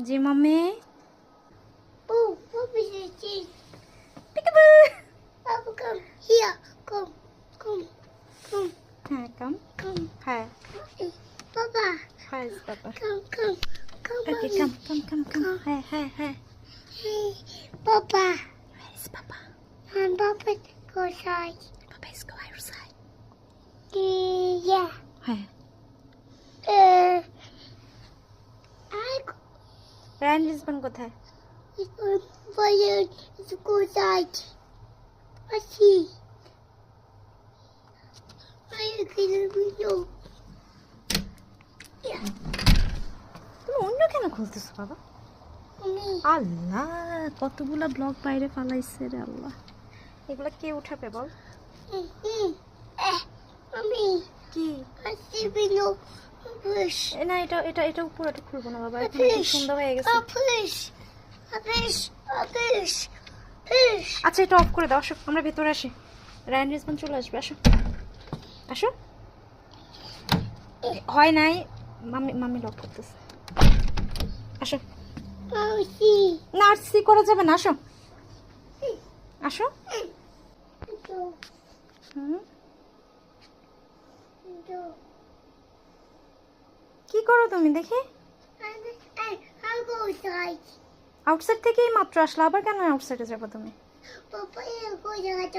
G mummy. Oh, what is it? Peekaboo. Papa, come here. Come. হ্যাঁ কাম। হ্যাঁ Papa, হ্যাঁ বাবা। come. ওকে কাম। হ্যাঁ হ্যাঁ। Hey, Papa. Where is Papa? And Papa, go outside. Papa is go outside. Yeah. হ্যাঁ। I Ryan Rizwan কোথায়? go outside. I see. I can window. Yeah. তুমি অন্য কেন খুলতেছো বাবা? Mommy. আল্লাহ কতগুলা ব্লগ বাইরে ফালাইছে রে আল্লাহ। এগুলা কে উঠাবে বল? Mommy. কি? I see window. Push. না এটা উপরে খুলবো না বাবা, এখন খুব সুন্দর হয়ে গেছে। Push. আচ্ছা এটা অফ করে দাও, আসো আমরা ভেতরে আসি। রায়ান রিজবান চলে আসবে, আসো। হয় নাই, মাম্মি লক করতেছে। আসো। না আর সি করা যাবে না, আসো। কি করো তুমি দেখি? I'll go outside. আউটসাইড থেকেই মাত্র আসলা, আবার কেন আউটসাইডে যাবো তুমি? Papa, I'll go outside.